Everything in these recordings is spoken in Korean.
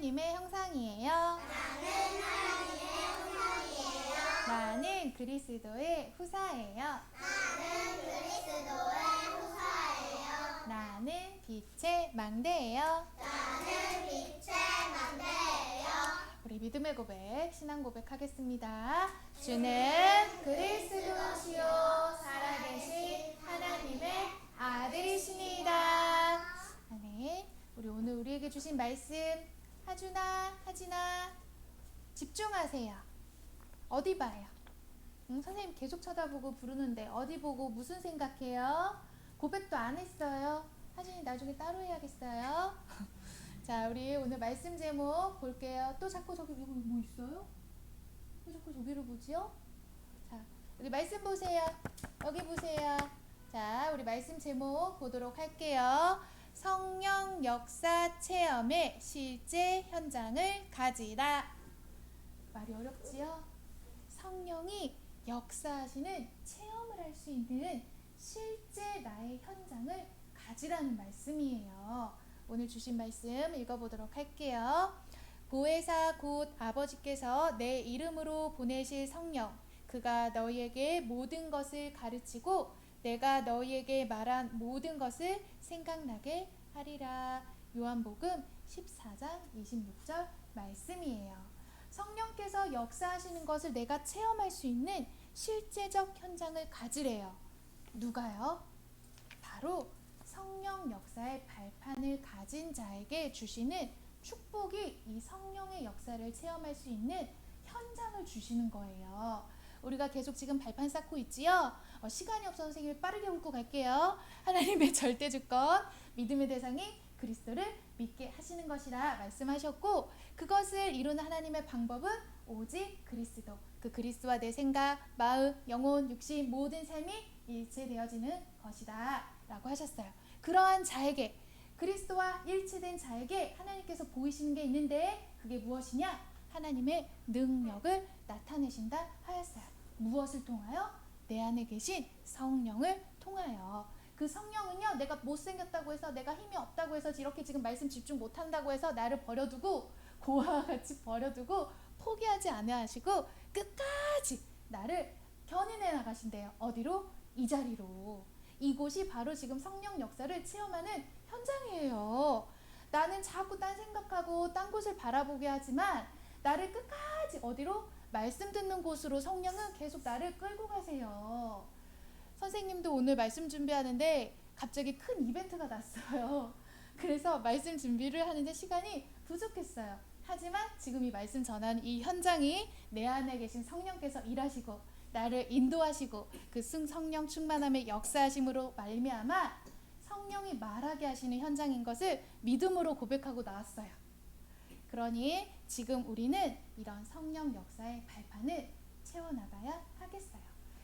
하나님의 형상이에요. 나는 하나님의 형상이에요. 나는 그리스도의 후사예요. 나는 그리스도의 후사예요. 나는 빛의 망대예요. 나는 빛의 망대예요. 우리 믿음의 고백, 신앙 고백하겠습니다. 주는 그리스도시요 살아계신 하나님의 아들이시니이다. 아멘. 우리 오늘 우리에게 주신 말씀 하준아, 하진아 집중하세요. 어디 봐요? 선생님 계속 쳐다보고 부르는데 어디 보고 무슨 생각해요? 고백도 안 했어요. 하진이 나중에 따로 해야겠어요. 자, 우리 오늘 말씀 제목 볼게요. 또 자꾸 저기 이거 뭐 있어요? 왜 자꾸 저기를 보지요? 자, 우리 말씀 보세요. 여기 보세요. 자, 우리 말씀 제목 보도록 할게요. 성령 역사 체험의 실제 현장을 가지라. 말이 어렵지요? 성령이 역사하시는 체험을 할 수 있는 실제 나의 현장을 가지라는 말씀이에요. 오늘 주신 말씀 읽어보도록 할게요. 보혜사 곧 아버지께서 내 이름으로 보내실 성령, 그가 너희에게 모든 것을 가르치고 내가 너희에게 말한 모든 것을 생각나게 하리라. 요한복음 14장 26절 말씀이에요. 성령께서 역사하시는 것을 내가 체험할 수 있는 실제적 현장을 가지래요. 누가요? 바로 성령 역사의 발판을 가진 자에게 주시는 축복이 이 성령의 역사를 체험할 수 있는 현장을 주시는 거예요. 우리가 계속 지금 발판 쌓고 있지요? 시간이 없어서 선생님이 빠르게 훑고 갈게요. 하나님의 절대 주권, 믿음의 대상이 그리스도를 믿게 하시는 것이라 말씀하셨고, 그것을 이루는 하나님의 방법은 오직 그리스도, 그 그리스도와 내 생각, 마음, 영혼, 육신 모든 삶이 일체되어지는 것이다 라고 하셨어요. 그러한 자에게, 그리스도와 일치된 자에게 하나님께서 보이시는 게 있는데 그게 무엇이냐? 하나님의 능력을 나타내신다 하였어요. 무엇을 통하여? 내 안에 계신 성령을 통하여. 그 성령은요, 내가 못생겼다고 해서, 내가 힘이 없다고 해서, 이렇게 지금 말씀 집중 못한다고 해서 나를 버려두고, 고아와 같이 버려두고 포기하지 않으시고 끝까지 나를 견인해 나가신대요. 어디로? 이 자리로. 이곳이 바로 지금 성령 역사를 체험하는 현장이에요. 나는 자꾸 딴 생각하고 딴 곳을 바라보게 하지만 나를 끝까지 어디로? 말씀 듣는 곳으로 성령은 계속 나를 끌고 가세요. 선생님도 오늘 말씀 준비하는데 갑자기 큰 이벤트가 났어요. 그래서 말씀 준비를 하는데 시간이 부족했어요. 하지만 지금 이 말씀 전하는 이 현장이 내 안에 계신 성령께서 일하시고 나를 인도하시고 그 성령 충만함의 역사하심으로 말미암아 성령이 말하게 하시는 현장인 것을 믿음으로 고백하고 나왔어요. 그러니 지금 우리는 이런 성령 역사의 발판을 채워나가야 하겠어요.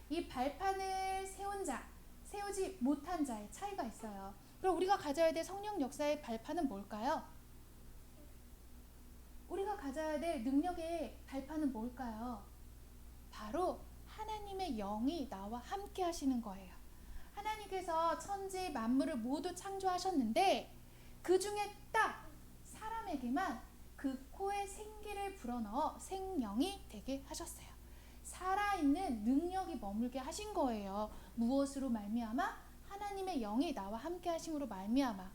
이 발판을 세운 자, 세우지 못한 자의 차이가 있어요. 그럼 우리가 가져야 될 성령 역사의 발판은 뭘까요? 우리가 가져야 될 능력의 발판은 뭘까요? 바로 하나님의 영이 나와 함께 하시는 거예요. 하나님께서 천지 만물을 모두 창조하셨는데 그 중에 딱 사람에게만 그 코에 생기를 불어넣어 생명이 되게 하셨어요. 살아있는 능력이 머물게 하신 거예요. 무엇으로 말미암아? 하나님의 영이 나와 함께 하심으로 말미암아.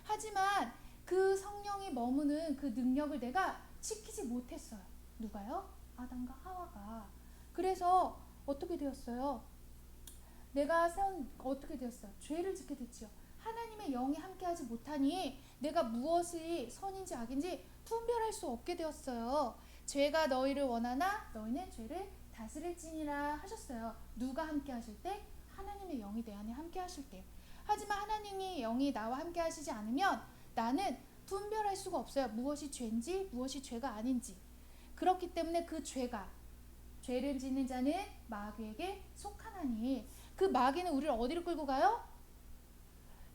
하지만 그 성령이 머무는 그 능력을 내가 지키지 못했어요. 누가요? 아담과 하와가. 그래서 어떻게 되었어요? 어떻게 되었어요? 죄를 짓게 됐지요. 하나님의 영이 함께하지 못하니 내가 무엇이 선인지 악인지 분별할 수 없게 되었어요. 죄가 너희를 원하나 너희는 죄를 다스릴지니라 하셨어요. 누가 함께 하실 때? 하나님의 영이 내 안에 함께 하실 때. 하지만 하나님의 영이 나와 함께 하시지 않으면 나는 분별할 수가 없어요. 무엇이 죄인지 무엇이 죄가 아닌지. 그렇기 때문에 그 죄를 짓는 자는 마귀에게 속하나니, 그 마귀는 우리를 어디로 끌고 가요?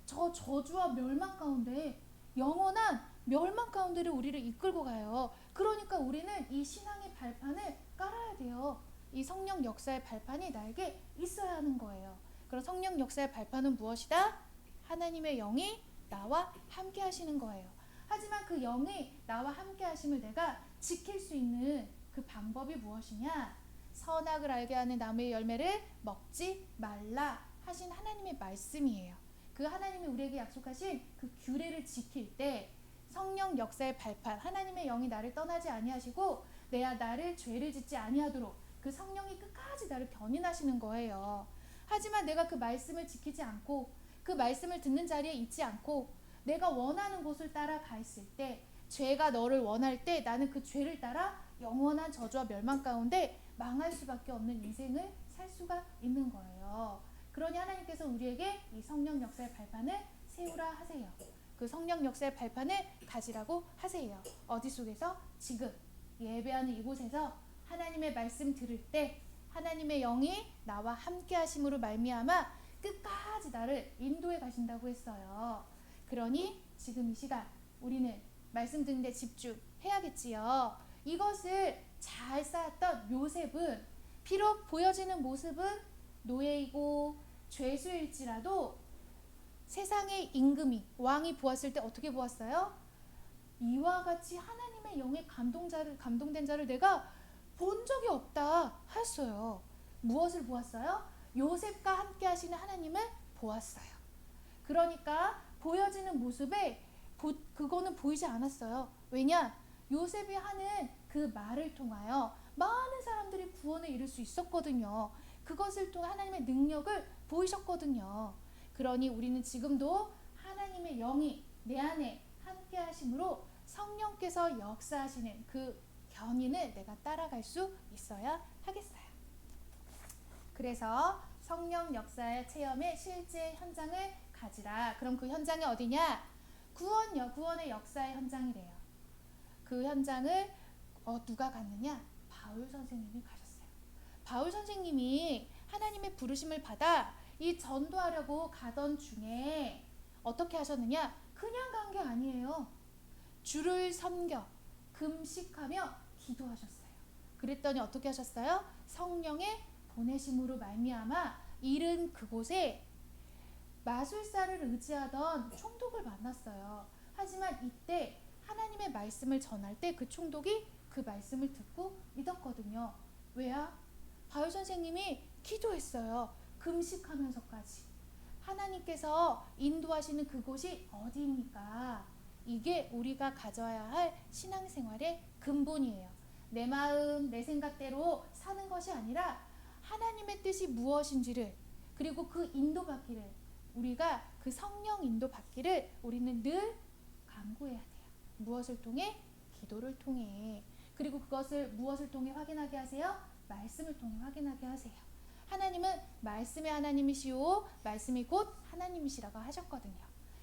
저 저주와 멸망 가운데, 영원한 멸망 가운데를 우리를 이끌고 가요. 그러니까 우리는 이 신앙의 발판을 깔아야 돼요. 이 성령 역사의 발판이 나에게 있어야 하는 거예요. 그럼 성령 역사의 발판은 무엇이다? 하나님의 영이 나와 함께 하시는 거예요. 하지만 그 영이 나와 함께 하심을 내가 지킬 수 있는 그 방법이 무엇이냐? 선악을 알게 하는 나무의 열매를 먹지 말라 하신 하나님의 말씀이에요. 그 하나님이 우리에게 약속하신 그 규례를 지킬 때 성령 역사의 발판, 하나님의 영이 나를 떠나지 아니하시고 나를 죄를 짓지 아니하도록 그 성령이 끝까지 나를 견인하시는 거예요. 하지만 내가 그 말씀을 지키지 않고 그 말씀을 듣는 자리에 있지 않고 내가 원하는 곳을 따라가 있을 때, 죄가 너를 원할 때 나는 그 죄를 따라 영원한 저주와 멸망 가운데 망할 수밖에 없는 인생을 살 수가 있는 거예요. 그러니 하나님께서 우리에게 이 성령 역사의 발판을 세우라 하세요. 그 성령 역사의 발판을 가지라고 하세요. 어디 속에서? 지금 예배하는 이곳에서 하나님의 말씀 들을 때 하나님의 영이 나와 함께 하심으로 말미암아 끝까지 나를 인도해 가신다고 했어요. 그러니 지금 이 시간 우리는 말씀 듣는데 집중해야겠지요. 이것을 잘 쌓았던 요셉은 비록 보여지는 모습은 노예이고 죄수일지라도 세상의 임금이 왕이 보았을 때 어떻게 보았어요? 이와 같이 하나님의 영에 감동된 자를 내가 본 적이 없다 하였어요. 무엇을 보았어요? 요셉과 함께 하시는 하나님을 보았어요. 그러니까 보여지는 모습에 그거는 보이지 않았어요. 왜냐? 요셉이 하는 그 말을 통하여 많은 사람들이 구원에 이를 수 있었거든요. 그것을 통해 하나님의 능력을 보이셨거든요. 그러니 우리는 지금도 하나님의 영이 내 안에 함께 하심으로 성령께서 역사하시는 그 견인을 내가 따라갈 수 있어야 하겠어요. 그래서 성령 역사의 체험의 실제 현장을 가지라. 그럼 그 현장이 어디냐? 구원의 역사의 현장이래요. 그 현장을 누가 갔느냐? 바울 선생님이 가셨어요. 바울 선생님이 하나님의 부르심을 받아 이 전도하려고 가던 중에 어떻게 하셨느냐? 그냥 간 게 아니에요. 주를 섬겨 금식하며 기도하셨어요. 그랬더니 어떻게 하셨어요? 성령의 보내심으로 말미암아 이른 그곳에 마술사를 의지하던 총독을 만났어요. 하지만 이때 하나님의 말씀을 전할 때 그 총독이 그 말씀을 듣고 믿었거든요. 왜야? 바울 선생님이 기도했어요. 금식하면서까지. 하나님께서 인도하시는 그곳이 어디입니까? 이게 우리가 가져야 할 신앙생활의 근본이에요. 내 마음, 내 생각대로 사는 것이 아니라 하나님의 뜻이 무엇인지를, 그리고 그 인도받기를, 우리가 그 성령 인도받기를 우리는 늘 간구해야 돼요. 무엇을 통해? 기도를 통해. 그리고 그것을 무엇을 통해 확인하게 하세요? 말씀을 통해 확인하게 하세요. 하나님은 말씀의 하나님이시오, 말씀이 곧 하나님이시라고 하셨거든요.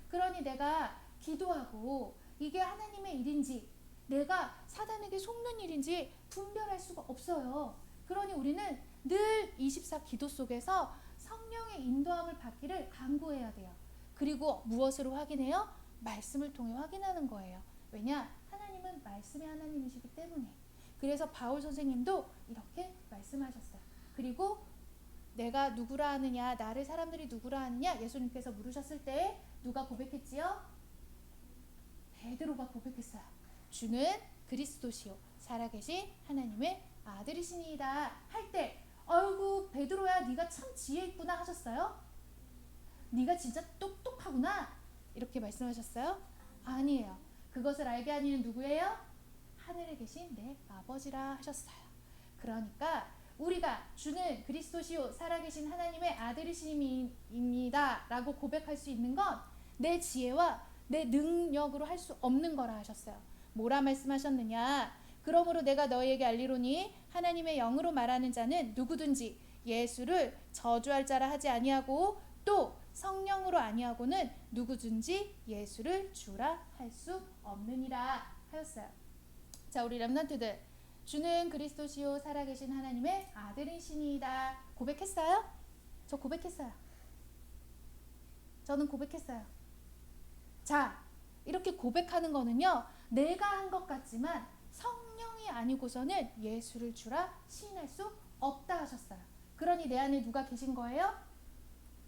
그러니 내가 기도하고 이게 하나님의 일인지 내가 사단에게 속는 일인지 분별할 수가 없어요. 그러니 우리는 늘 24 기도 속에서 성령의 인도함을 받기를 간구해야 돼요. 그리고 무엇으로 확인해요? 말씀을 통해 확인하는 거예요. 왜냐? 하나님은 말씀의 하나님이시기 때문에. 그래서 바울 선생님도 이렇게 말씀하셨어요. 그리고 내가 누구라 하느냐, 나를 사람들이 누구라 하느냐, 예수님께서 물으셨을 때 누가 고백했지요? 베드로가 고백했어요. 주는 그리스도시요 살아계신 하나님의 아들이시니이다 할 때, 아이고 베드로야 네가 참 지혜 있구나 하셨어요? 네가 진짜 똑똑하구나 이렇게 말씀하셨어요? 아니에요. 그것을 알게 하는 이는 누구예요? 하늘에 계신 내 아버지라 하셨어요. 그러니까 우리가 주는 그리스도시요 살아계신 하나님의 아들이심입니다 라고 고백할 수 있는 건 내 지혜와 내 능력으로 할 수 없는 거라 하셨어요. 뭐라 말씀하셨느냐? 그러므로 내가 너희에게 알리로니 하나님의 영으로 말하는 자는 누구든지 예수를 저주할 자라 하지 아니하고 또 성령으로 아니하고는 누구든지 예수를 주라 할 수 없느니라 하였어요. 자, 우리 렘넌트들, 주는 그리스도시요 살아계신 하나님의 아들이시니이다 고백했어요? 저 고백했어요. 저는 고백했어요. 자, 이렇게 고백하는 거는요, 내가 한 것 같지만 성령이 아니고서는 예수를 주라 시인할 수 없다 하셨어요. 그러니 내 안에 누가 계신 거예요?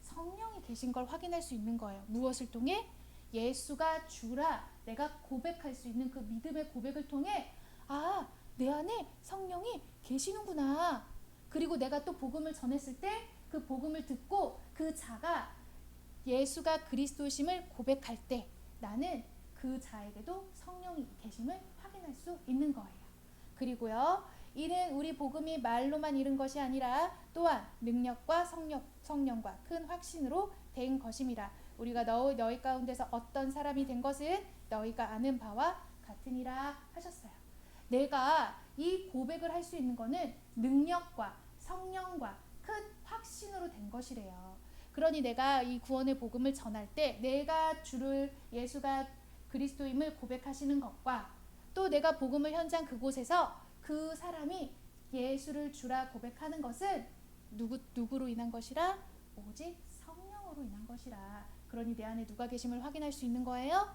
성령이 계신 걸 확인할 수 있는 거예요. 무엇을 통해? 예수가 주라 내가 고백할 수 있는 그 믿음의 고백을 통해 아, 내 안에 성령이 계시는구나. 그리고 내가 또 복음을 전했을 때 그 복음을 듣고 그 자가 예수가 그리스도심을 고백할 때 나는 그 자에게도 성령이 계심을 확인할 수 있는 거예요. 그리고요, 이는 우리 복음이 말로만 이른 것이 아니라 또한 능력과 성령과 큰 확신으로 된 것임이라. 우리가 너희 가운데서 어떤 사람이 된 것은 너희가 아는 바와 같으니라 하셨어요. 내가 이 고백을 할 수 있는 것은 능력과 성령과 큰 확신으로 된 것이래요. 그러니 내가 이 구원의 복음을 전할 때 내가 주를 예수가 그리스도임을 고백하시는 것과 또 내가 복음을 현장 그곳에서 그 사람이 예수를 주라 고백하는 것은 누구로 인한 것이라? 오직 성령으로 인한 것이라. 그러니 내 안에 누가 계심을 확인할 수 있는 거예요?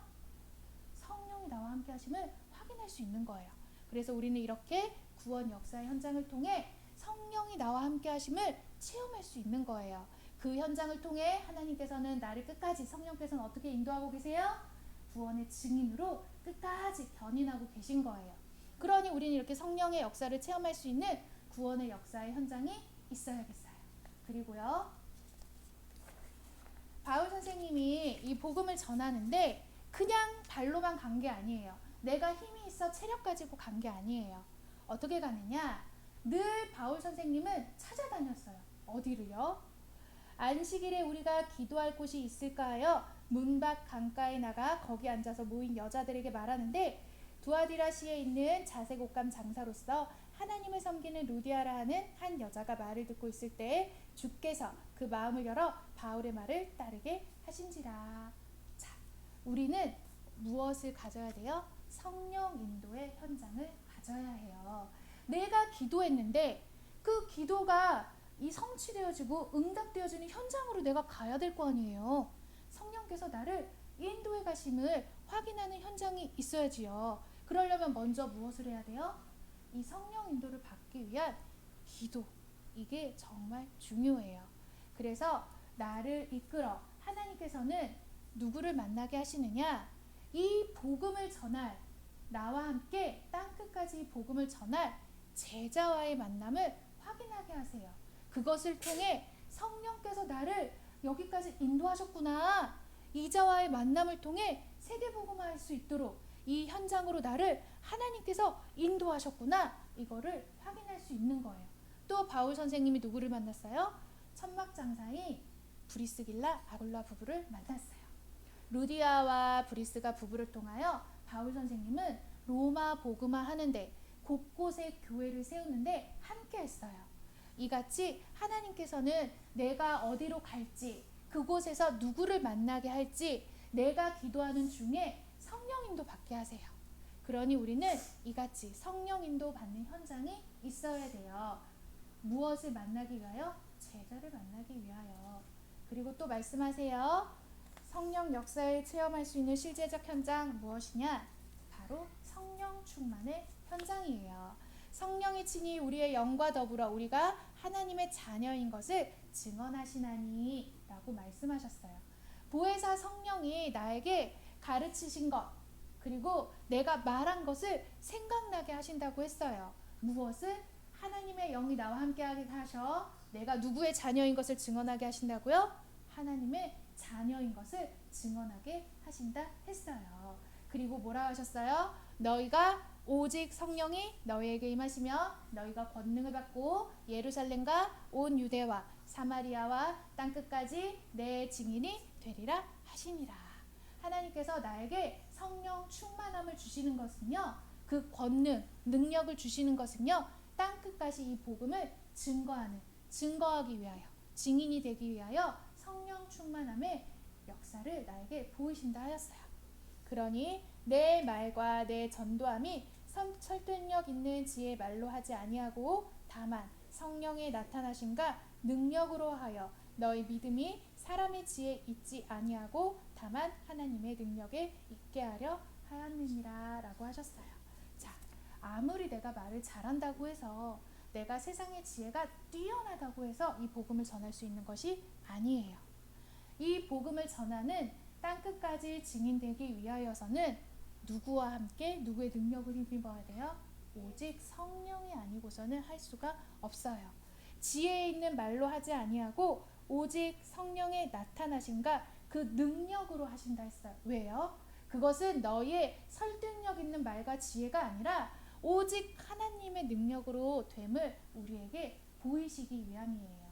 성령이 나와 함께 하심을 확인할 수 있는 거예요. 그래서 우리는 이렇게 구원 역사의 현장을 통해 성령이 나와 함께 하심을 체험할 수 있는 거예요. 그 현장을 통해 하나님께서는 나를 끝까지, 성령께서는 어떻게 인도하고 계세요? 구원의 증인으로 끝까지 견인하고 계신 거예요. 그러니 우리는 이렇게 성령의 역사를 체험할 수 있는 구원의 역사의 현장이 있어야겠어요. 그리고요, 바울 선생님이 이 복음을 전하는데 그냥 발로만 간 게 아니에요. 내가 힘이 있어 체력 가지고 간 게 아니에요. 어떻게 가느냐? 늘 바울 선생님은 찾아다녔어요. 어디를요? 안식일에 우리가 기도할 곳이 있을까 하여 문 밖 강가에 나가 거기 앉아서 모인 여자들에게 말하는데, 두아디라시에 있는 자색 옷감 장사로서 하나님을 섬기는 루디아라 하는 한 여자가 말을 듣고 있을 때 주께서 그 마음을 열어 바울의 말을 따르게 하신지라. 자, 우리는 무엇을 가져야 돼요? 성령 인도의 현장을 가져야 해요. 내가 기도했는데 그 기도가 이 성취되어지고 응답되어지는 현장으로 내가 가야 될 거 아니에요. 성령께서 나를 인도해 가심을 확인하는 현장이 있어야지요. 그러려면 먼저 무엇을 해야 돼요? 이 성령 인도를 받기 위한 기도. 이게 정말 중요해요. 그래서 나를 이끌어 하나님께서는 누구를 만나게 하시느냐? 이 복음을 전할, 나와 함께 땅끝까지 복음을 전할 제자와의 만남을 확인하게 하세요. 그것을 통해 성령께서 나를 여기까지 인도하셨구나. 이자와의 만남을 통해 세계복음화할 수 있도록 이 현장으로 나를 하나님께서 인도하셨구나. 이거를 확인할 수 있는 거예요. 또 바울 선생님이 누구를 만났어요? 천막장사인 브리스길라 아굴라 부부를 만났어요. 루디아와 브리스가 부부를 통하여 바울 선생님은 로마 복음화 하는데 곳곳에 교회를 세우는데 함께 했어요. 이같이 하나님께서는 내가 어디로 갈지, 그곳에서 누구를 만나게 할지 내가 기도하는 중에 성령 인도 받게 하세요. 그러니 우리는 이같이 성령 인도 받는 현장이 있어야 돼요. 무엇을 만나기 위하여? 제자를 만나기 위하여. 그리고 또 말씀하세요. 성령 역사를 체험할 수 있는 실제적 현장 무엇이냐? 바로 성령 충만의 현장이에요. 성령이 친히 우리의 영과 더불어 우리가 하나님의 자녀인 것을 증언하시나니 라고 말씀하셨어요. 보혜사 성령이 나에게 가르치신 것, 그리고 내가 말한 것을 생각나게 하신다고 했어요. 무엇을? 하나님의 영이 나와 함께하게 하셔 내가 누구의 자녀인 것을 증언하게 하신다고요? 하나님의 자녀인 것을 증언하게 하신다 했어요. 그리고 뭐라 하셨어요? 너희가 오직 성령이 너희에게 임하시며 너희가 권능을 받고 예루살렘과 온 유대와 사마리아와 땅끝까지 내 증인이 되리라 하시니라. 하나님께서 나에게 성령 충만함을 주시는 것은요, 그 권능, 능력을 주시는 것은요, 땅끝까지 이 복음을 증거하기 위하여, 증인이 되기 위하여 성령 충만함의 역사를 나에게 보이신다 하였어요. 그러니 내 말과 내 전도함이 설득력 있는 지혜의 말로 하지 아니하고 다만 성령의 나타나심과 능력으로 하여 너희 믿음이 사람의 지혜에 있지 아니하고 다만 하나님의 능력에 있게 하려 하였느니라 라고 하셨어요. 자, 아무리 내가 말을 잘한다고 해서 내가 세상의 지혜가 뛰어나다고 해서 이 복음을 전할 수 있는 것이 아니에요. 이 복음을 전하는 땅끝까지 증인되기 위하여서는 누구와 함께 누구의 능력을 힘입어야 돼요? 오직 성령이 아니고서는 할 수가 없어요. 지혜 있는 말로 하지 아니하고 오직 성령의 나타나심과 그 능력으로 하신다 했어요. 왜요? 그것은 너희의 설득력 있는 말과 지혜가 아니라 오직 하나님의 능력으로 됨을 우리에게 보이시기 위함이에요.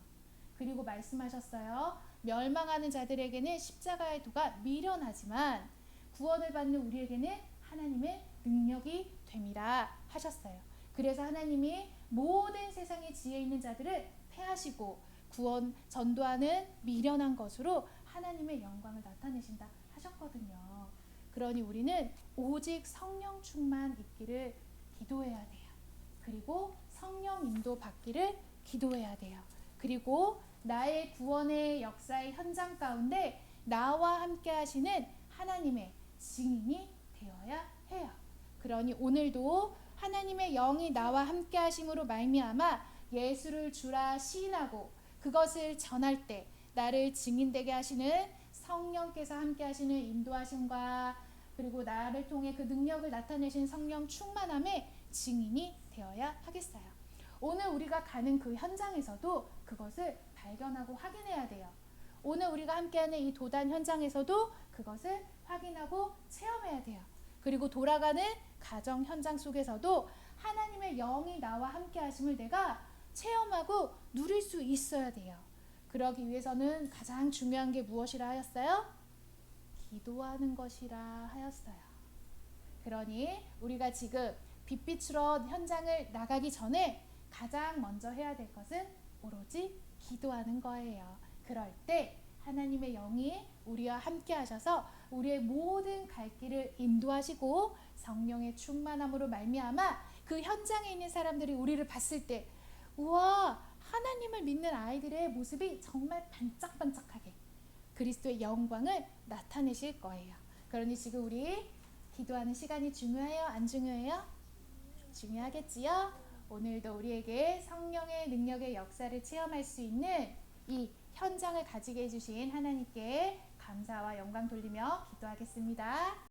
그리고 말씀하셨어요. 멸망하는 자들에게는 십자가의 도가 미련하지만 구원을 받는 우리에게는 하나님의 능력이 됨이라 하셨어요. 그래서 하나님이 모든 세상의 지혜 있는 자들을 패하시고 구원 전도하는 미련한 것으로 하나님의 영광을 나타내신다 하셨거든요. 그러니 우리는 오직 성령 충만 있기를 기도해야 돼요. 그리고 성령 인도 받기를 기도해야 돼요. 그리고 나의 구원의 역사의 현장 가운데 나와 함께 하시는 하나님의 증인이 되어야 해요. 그러니 오늘도 하나님의 영이 나와 함께 하심으로 말미암아 예수를 주라 시인하고 그것을 전할 때 나를 증인되게 하시는 성령께서 함께 하시는 인도하심과 그리고 나를 통해 그 능력을 나타내신 성령 충만함의 증인이 되어야 하겠어요. 오늘 우리가 가는 그 현장에서도 그것을 발견하고 확인해야 돼요. 오늘 우리가 함께하는 이 도단 현장에서도 그것을 확인하고 체험해야 돼요. 그리고 돌아가는 가정 현장 속에서도 하나님의 영이 나와 함께 하심을 내가 체험하고 누릴 수 있어야 돼요. 그러기 위해서는 가장 중요한 게 무엇이라 하였어요? 기도하는 것이라 하였어요. 그러니 우리가 지금 빛빛으로 현장을 나가기 전에 가장 먼저 해야 될 것은 오로지 기도하는 거예요. 그럴 때 하나님의 영이 우리와 함께 하셔서 우리의 모든 갈 길을 인도하시고 성령의 충만함으로 말미암아 그 현장에 있는 사람들이 우리를 봤을 때 우와, 하나님을 믿는 아이들의 모습이 정말 반짝반짝하게 그리스도의 영광을 나타내실 거예요. 그러니 지금 우리 기도하는 시간이 중요해요? 안 중요해요? 중요하겠지요? 오늘도 우리에게 성령의 능력의 역사를 체험할 수 있는 이 현장을 가지게 해주신 하나님께 감사와 영광 돌리며 기도하겠습니다.